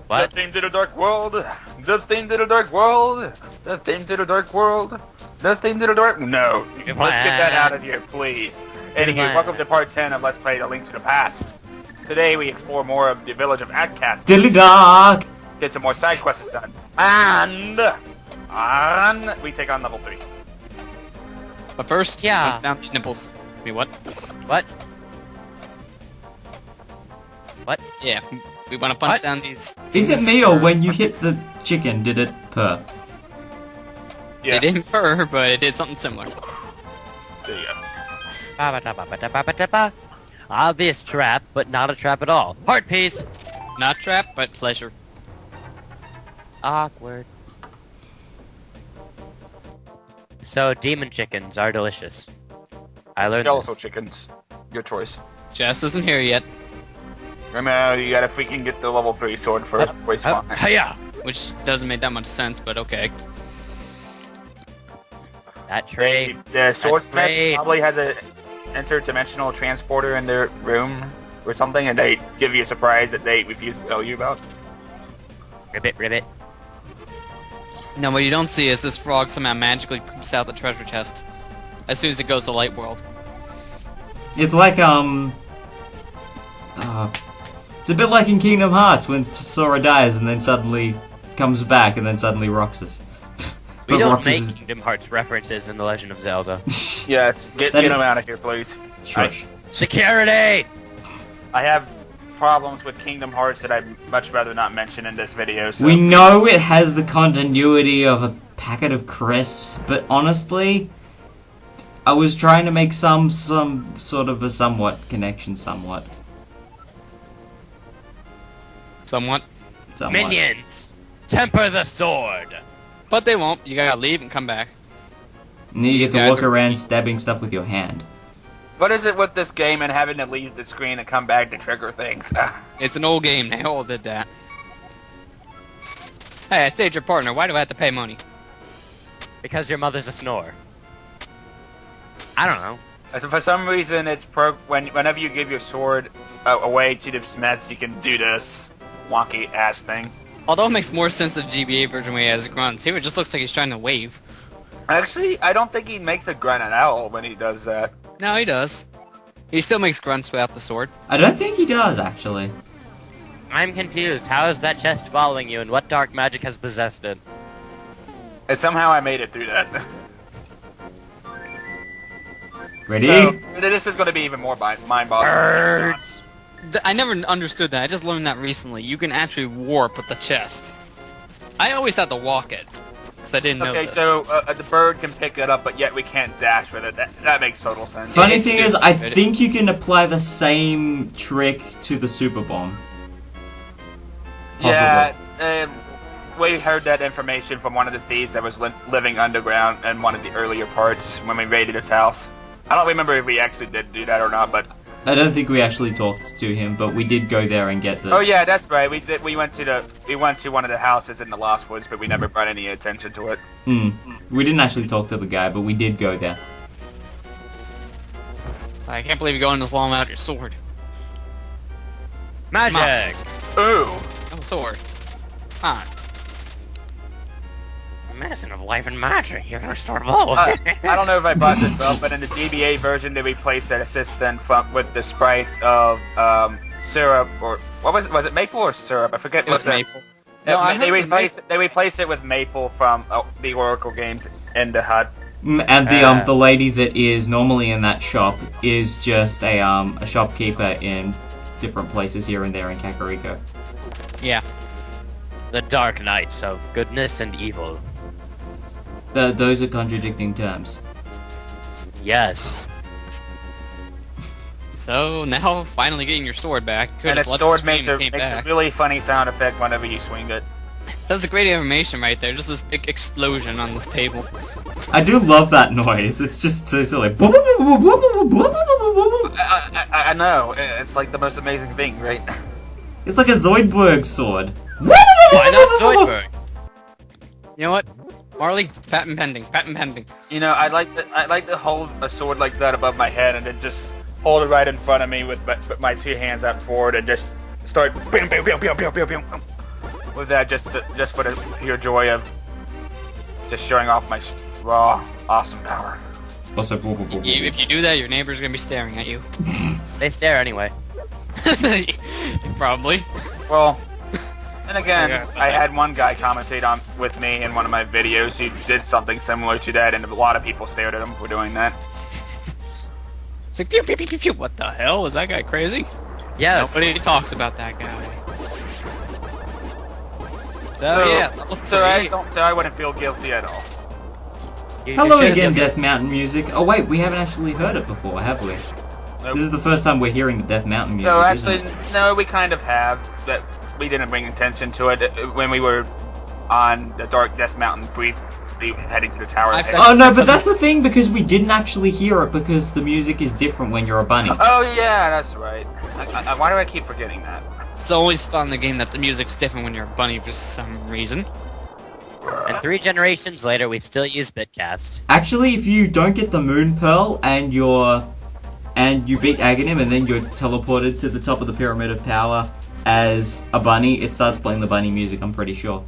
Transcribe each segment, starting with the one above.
What? The theme to the dark world. The theme to the dark world. The theme to the dark world. The theme to the dark... No. Let's get that out of here, please. Anywho, welcome to part 10 of Let's Play The Link to the Past. Today we explore more of the village of Atcast. Dilly dog! Get some more side quests done. And we take on level 3. But first, Yeah. down these nipples. Wait, what? What? What? Yeah, we want to punch What? down these... Is it me, or when you hit the chicken, did it purr? Yeah. It didn't fur, but it did something similar. There you go. Ba-ba-da-ba-ba-da-ba-ba-da-ba. Obvious trap, but not a trap at all. Heart piece! Not trap, but pleasure. Awkward. So, demon chickens are delicious. I learned Skeletal this. chickens. Your choice. Jess isn't here yet, Remember, you gotta freaking get the level 3 sword first before you spawn. Hiya! which doesn't make that much sense, but okay. That trade. The sword That's smith great. probably has a interdimensional transporter in their room or something, and they give you a surprise that they refuse to tell you about. Ribbit, ribbit. No, what you don't see is this frog somehow magically poops out the treasure chest as soon as it goes to Light World. It's like, it's a bit like in Kingdom Hearts when Sora dies and then suddenly comes back and then suddenly Roxas. We But don't Roxas make is- Kingdom Hearts references in The Legend of Zelda. Yes, get That is- them out of here, please. Shush. Security! I have problems with Kingdom Hearts that I'd much rather not mention in this video, so... We know it has the continuity of a packet of crisps, but honestly, I was trying to make some sort of a somewhat connection, somewhat. Somewhat. Minions! Temper the sword! But they won't. You gotta leave and come back. And then you get These to guys walk are- around stabbing stuff with your hand. What is it with this game and having to leave the screen and come back to trigger things? It's an old game. They all did that. Hey, I saved your partner. Why do I have to pay money? Because your mother's a snore. I don't know. So for some reason, it's whenever you give your sword away to the smiths, you can do this wonky ass thing. Although it makes more sense the GBA version where he has grunts. Here it just looks like he's trying to wave. Actually, I don't think he makes a grunt at all when he does that. No, he does. He still makes grunts without the sword. I don't think he does, actually. I'm confused. How is that chest following you and what dark magic has possessed it? And somehow I made it through that. Ready? So, this is going to be even more mind-boggling. Birds! I never understood that. I just learned that recently. You can actually warp with the chest. I always had to walk it. Because I didn't know Okay, this. so the bird can pick it up, but yet we can't dash with it. That makes total sense. Funny it's thing is, stupid. I think you can apply the same trick to the super bomb. Yeah, we heard that information from one of the thieves that was living underground in one of the earlier parts when we raided his house. I don't remember if we actually did do that or not, but... I don't think we actually talked to him, but we did go there and get the... Oh yeah, that's right. We went to one of the houses in the Lost Woods, but we never brought any attention to it. We didn't actually talk to the guy, but we did go there. I can't believe you're going this long without your sword. Magic! Ooh. No sword. Huh. Medicine of life and magic. You're gonna store both. I don't know if I brought this up, but in the GBA version, they replaced that assistant with the sprites of syrup, or what was it? Was it maple or syrup? I forget. It was what the- maple. No, I they heard it was replaced it with maple from the Oracle games in the hut. And the lady that is normally in that shop is just a shopkeeper in different places here and there in Kakariko. Yeah. The Dark Knights of goodness and evil. Those are contradicting terms. Yes. So, now, finally getting your sword back. Could And have the left sword the makes screen and came a back. really funny sound effect whenever you swing it. That was a great animation right there. Just this big explosion on this table. I do love that noise. It's just so silly. I know. It's like the most amazing thing, right? It's like a Zoidberg sword. Why not Zoidberg? You know what? Marley, patent pending. Patent pending. You know, I like to hold a sword like that above my head and then just hold it right in front of me with my two hands out forward and just start bam, bam, bam, bam, bam, bam, bam. with that just for the pure joy of just showing off my raw, awesome power. Also, If you do that, your neighbor's gonna be staring at you. They stare anyway. Probably. Well, and again, Okay. I had one guy commentate on with me in one of my videos who did something similar to that, and a lot of people stared at him for doing that. It's like, pew, pew, pew, pew, pew. What the hell? Is that guy crazy? Yes. Nobody talks about that guy. So, So, yeah. so I wouldn't feel guilty at all. hello should've again, just- Death Mountain music. Oh wait, we haven't actually heard it before, have we? Nope. This is the first time we're hearing the Death Mountain music. No, isn't actually, it? no, we kind of have, but we didn't bring attention to it when we were on the Dark Death Mountain briefly heading to the tower. I've said- Oh no, but that's the thing because we didn't actually hear it because the music is different when you're a bunny. Oh yeah, that's right. Why do I keep forgetting that? It's always fun in the game that the music's different when you're a bunny for some reason. And 3 generations later, we still use Bitcast. Actually, if you don't get the Moon Pearl and you beat Aghanim and then you're teleported to the top of the Pyramid of Power as a bunny, it starts playing the bunny music, I'm pretty sure.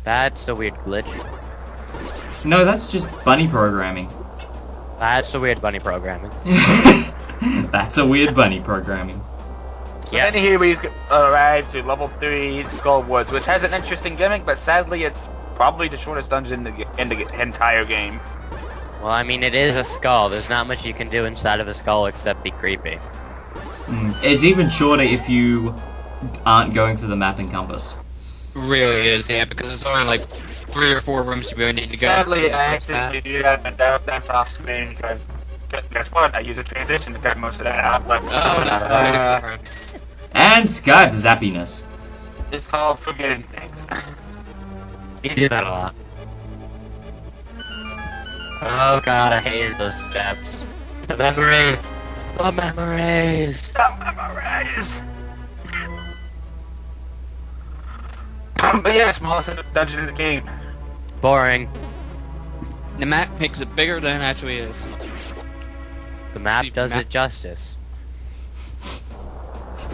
That's a weird glitch. No, that's just bunny programming. That's a weird bunny programming. That's a weird bunny programming. And then here we arrive to level 3 Skull Woods, which has an interesting gimmick, but sadly it's probably the shortest dungeon in the entire game. Well, I mean, it is a skull. There's not much you can do inside of a skull except be creepy. It's even shorter if you aren't going for the map and compass. Really is, yeah, because it's only like 3 or 4 rooms you really need to go. Sadly, I accidentally do that, but that's off screen because guess what? I use a transition to cut most of that out. But, Oh, that's fine. And Skype zappiness. it's called forgetting things. You do that a lot. Oh god, I hated those steps. The memories! The memories! Stop memories! But yeah, smallest dungeon in the game. Boring. The map makes it bigger than it actually is. The map See, does map- it justice.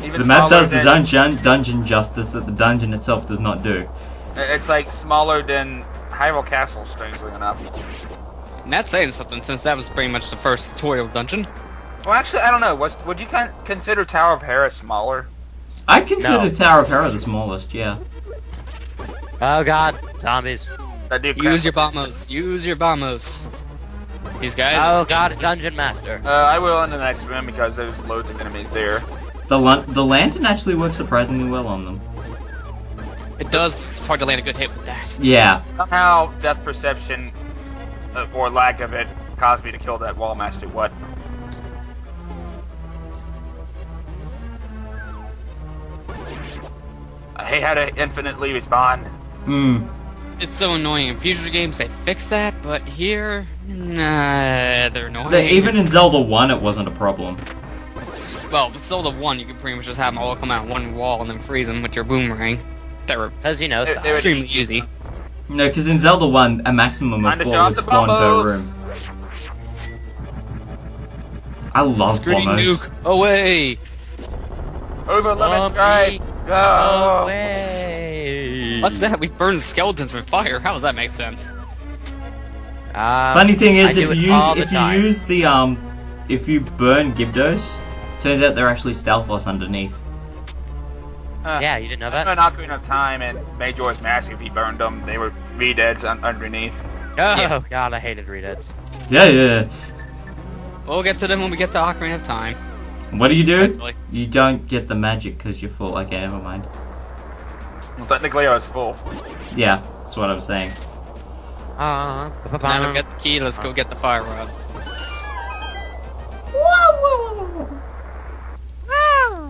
Even The map smaller does the than- dungeon justice that the dungeon itself does not do. It's like smaller than Hyrule Castle, strangely enough. And that's saying something, since that was pretty much the first tutorial dungeon. Well, actually, I don't know. Would you consider Tower of Hera smaller? I consider No. Tower of Hera the smallest, yeah. Oh god, zombies. That do Use your bombos. Use your bombos. These guys. Oh god, a dungeon master. I will in the next room because there's loads of enemies there. The lantern actually works surprisingly well on them. It does. It's hard to land a good hit with that. Yeah. Somehow, depth perception, or lack of it, caused me to kill that wall master. What? I hate how to infinitely respawn. Hmm. It's so annoying. In future games, they fix that, but here, nah, they're annoying. Even in Zelda 1 it wasn't a problem. Well, with Zelda 1, you can pretty much just have them all come out on one wall and then freeze them with your boomerang. That were Because you know, They- Sonic. they were- extremely easy. No, because in Zelda 1 a maximum of Time to 4 shot would the spawn per bombos. room. I love Screening bombos. nuke away. Over limit Lumpy strike. Go. away. What's that? We burn skeletons with fire. How does that make sense? Funny thing I is, do if it you all the use time. if you burn Gibdos, turns out they're actually Stalfos underneath. Yeah, you didn't know I that? spent Ocarina of Time and Majora's Mask. If he burned them, they were re-deads underneath. Oh Yeah. god, I hated redeads. Yeah. We'll get to them when we get to Ocarina of Time. What do? Eventually. You don't get the magic because you're full. Okay, never mind. Well, technically, I was full. Yeah, that's what I was saying. Now we get the key. Let's go get the fire rod.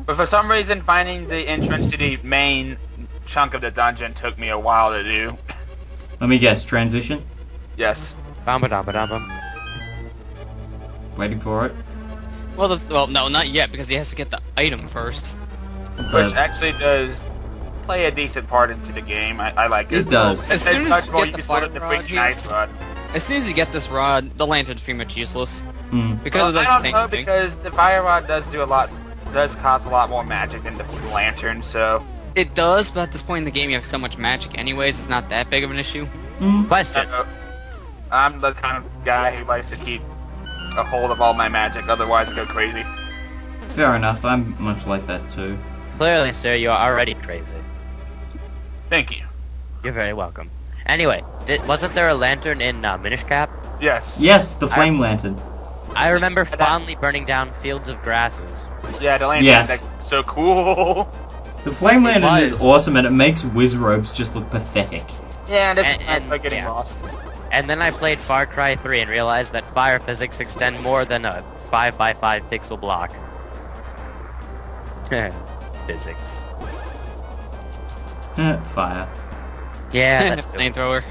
But for some reason, finding the entrance to the main chunk of the dungeon took me a while to do. Let me guess. Transition. Yes. Bum-ba-dum-ba-dum-bum. Waiting for it. Well, no, not yet, because he has to get the item first. Which actually does play a decent part into the game. I like it. It does. As soon as you you get the can split fire it the rod, freaking ice rod. As soon as you get this rod, the lantern's pretty much useless. Hmm. Because it I does don't the same know thing. because the fire rod does cost a lot more magic than the lantern. So It does, but at this point in the game you have so much magic anyways, it's not that big of an issue. Question. I'm the kind of guy who likes to keep a hold of all my magic, otherwise I go crazy. Fair enough, I'm much like that too. Clearly, sir, you are already crazy. Thank you. You're very welcome. Anyway, wasn't there a lantern in Minish Cap? Yes. Yes, the flame lantern. I remember fondly burning down fields of grasses. Yeah, the lantern Yes. is like, so cool. The flame lantern is was. awesome, and it makes Wizrobes just look pathetic. Yeah, and And- that's like getting yeah. lost. And then I played Far Cry 3 and realized that fire physics extend more than a 5x5 pixel block. Physics. Fire. Yeah, that's true. Flamethrower.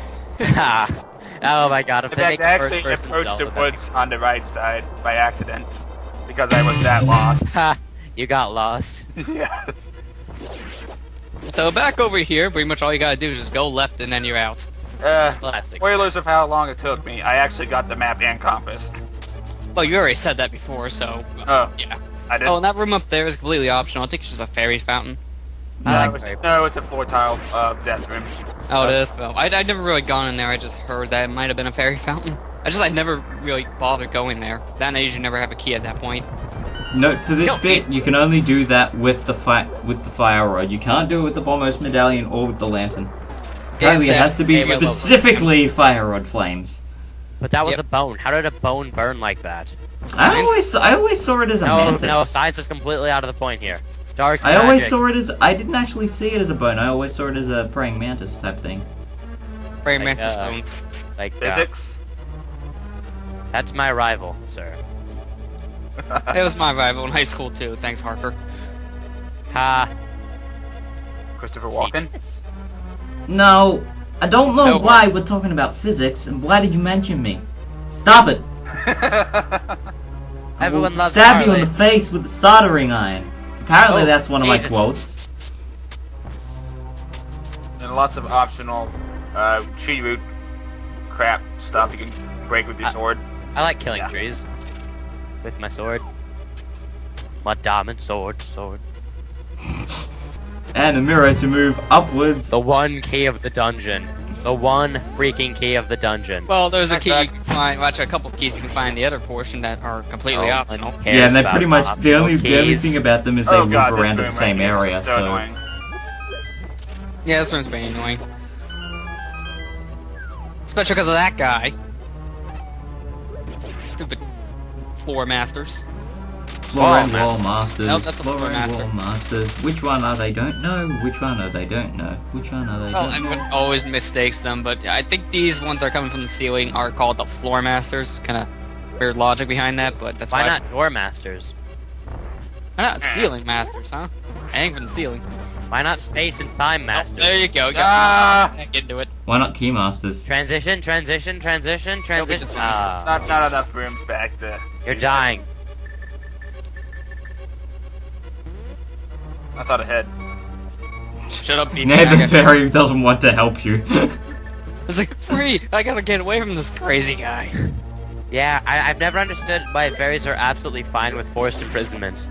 Oh my god, if In they fact, make I a actually first-person approached Zelda, the that'd woods on the right side by accident because I was that lost. be- Ha! You got lost. Yes. So back over here, pretty much all you gotta do is just go left and then you're out. Classic. Spoilers of how long it took me. I actually got the map and compass. Well, you already said that before, so... Oh, yeah. I did. Oh, and that room up there is completely optional. I think it's just a fairy fountain. I no, like fairy no, it's a floor tile death room. Oh, it is? Well, I'd never really gone in there. I just heard that it might have been a fairy fountain. I'd never really bothered going there. That I usually never have a key at that point. Note for this Yo, bit, you can only do that with the fire rod. You can't do it with the Bombos medallion or with the lantern. Apparently, it has to be Hey, wait, wait, wait. specifically fire rod flames. But that was Yep. a bone. How did a bone burn like that? I always saw it as a No, mantis. no, science is completely out of the point here. Dark I always magic. saw it as. I didn't actually see it as a bone. I always saw it as a praying mantis type thing. Praying Like, mantis bones. Like, Physics. that's my rival, sir. It was my rival in high school too. Thanks, Harper. Ha. Christopher Walken. Teachers. No, I don't know No, why we're talking about physics, and why did you mention me? Stop it! I will Everyone loves stab you in Harley. the face with a soldering iron. Apparently, Oh, that's one of Jesus. my quotes. And lots of optional tree root crap stuff you can break with your sword. I like killing Yeah. trees. With my sword. My diamond sword. And a mirror to move upwards. The one key of the dungeon. The one freaking key of the dungeon. Well, there's a key you Back. can find. Watch, a couple keys you can find in the other portion that are completely Oh, optional. who cares Yeah, and they about pretty much the only optional keys? thing about them is they Oh loop god, this around room at the same right here area. is so So annoying. Yeah, this one's very annoying. Especially because of that guy. Stupid floor masters. floor and Wall wall masters. Nope, that's a floor floor and master. wall masters. Which one are they? Don't know. Which one are they? Don't know. Which one are they? Well, Don't everyone know. always mistakes them, but I think these ones are coming from the ceiling are called the floor masters. Kind of weird logic behind that, but that's Why why. not door masters? Why not ceiling masters, huh? Hang from the ceiling. Why not space and time Oh, masters? there you go. Ah! Get into it. Why not key masters? Transition. Nope, it just went. Ah, Not enough rooms back there. you're dying. I thought ahead. Shut up, BB. Nay, the fairy doesn't want to help you. It's like, free! I gotta get away from this crazy guy. Yeah, I've never understood why fairies are absolutely fine with forced imprisonment.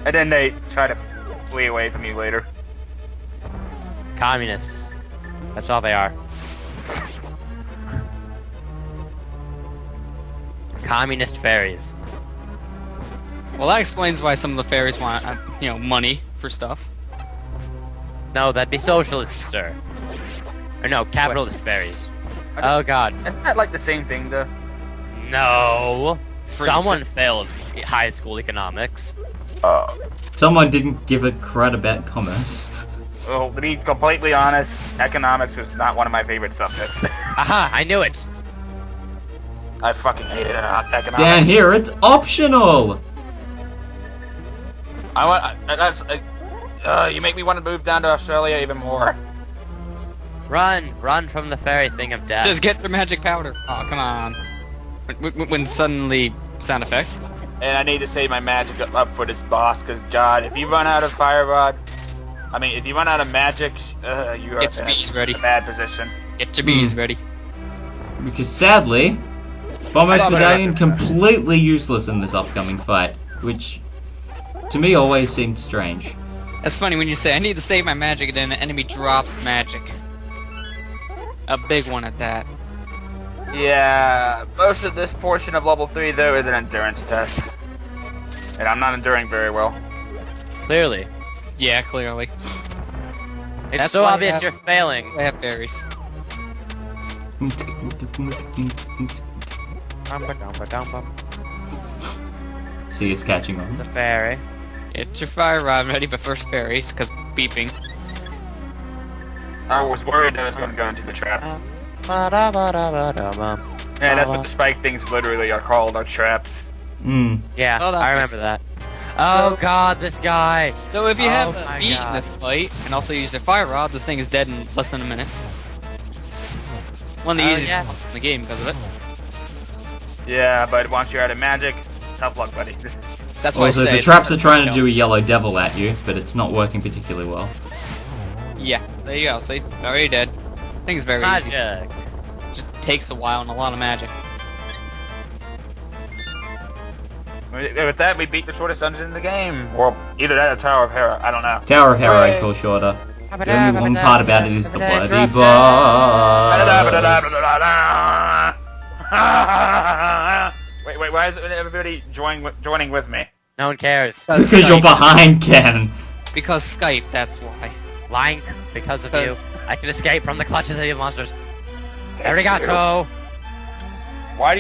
And then they try to flee away from you later. Communists. That's all they are. Communist fairies. Well, that explains why some of the fairies want, money for stuff. No, that'd be socialists, sir. Or no, capitalist fairies. Oh god. Isn't that like the same thing though? No. Pretty Someone failed high school economics. Someone didn't give a crud about commerce. Well, to be completely honest, economics was not one of my favorite subjects. Aha, I knew it. I fucking hated economics. Down here, it's optional. You make me want to move down to Australia even more. Run from the fairy thing of death. Just get their magic powder. Oh, come on. When suddenly sound effect. And I need to save my magic up for this boss, because God, if you run out of fire rod, if you run out of magic, you are Get your bees ready. in a bad position. Get your bees ready. Because sadly, Bombos thought I Medallion recognized. completely useless in this upcoming fight, which to me always seemed strange. That's funny when you say, I need to save my magic, and then an enemy drops magic. A big one at that. Yeah, most of this portion of level 3, though, is an endurance test. And I'm not enduring very well. Clearly. Yeah, clearly. It's That's so why obvious I have- you're failing. I have fairies. See, it's catching It's a on. fairy. Get your fire rod ready, but first fairies, because beeping. I was worried I was going to go into the trap. Ba-da-ba-da-ba-da-bum. Yeah, that's what the spike things literally are called, are traps. Yeah, Oh, that I makes remember that. Oh So- god, this guy! So if you Oh have my a beat in God. this fight, and also use your fire rod, this thing is dead in less than a minute. One of the Oh, easiest yeah. bosses in the game because of it. Yeah, but once you're out of magic, tough luck, buddy. That's why Also, I say the it's traps are not- trying to do a yellow devil at you, but it's not working particularly well. Yeah, there you go. See, already dead. Thing's very easy. Magic! Just takes a while and a lot of magic. With that, we beat the shortest dungeon in the game. Well, either that or Tower of Hera, I don't know. Tower of Hera I Hooray. feel shorter. The only one part about it is the bloody Interruption. boss. Wait, why is everybody joining with me? No one cares. Because you're behind, Ken. Because Skype, that's why. Lank, because of you. Because- I can escape from the clutches of the monsters. Arigato! Why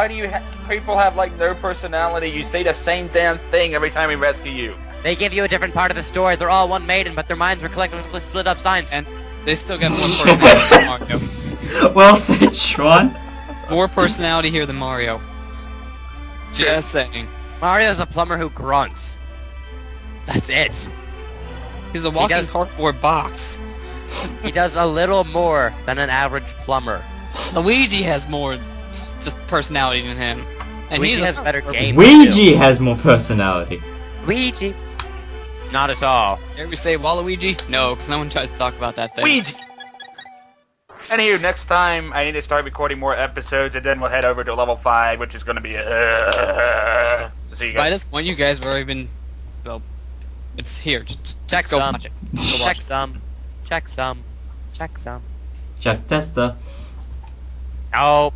do you people have like no personality? You say the same damn thing every time we rescue you. They give you a different part of the story. They're all one maiden, but their minds were collectively split up signs. And they still got more personality than Mario. Well said, Sean. More personality here than Mario. Just saying. Mario's a plumber who grunts. That's it. He's a walking does- cardboard box. He does a little more than an average plumber. Luigi has more just personality than him. And Luigi he's a- has better game. Ouija has more personality. Luigi. Not at all. Dare we say Waluigi? No, because no one tries to talk about that thing. Ouija! Anywho, next time I need to start recording more episodes, and then we'll head over to level 5, which is going to be see you By guys. this point, you guys have already been... Well, it's here. Just Check go some. watch it. Go watch Check it. some. Check some. Check some. Chuck Tester. Oh,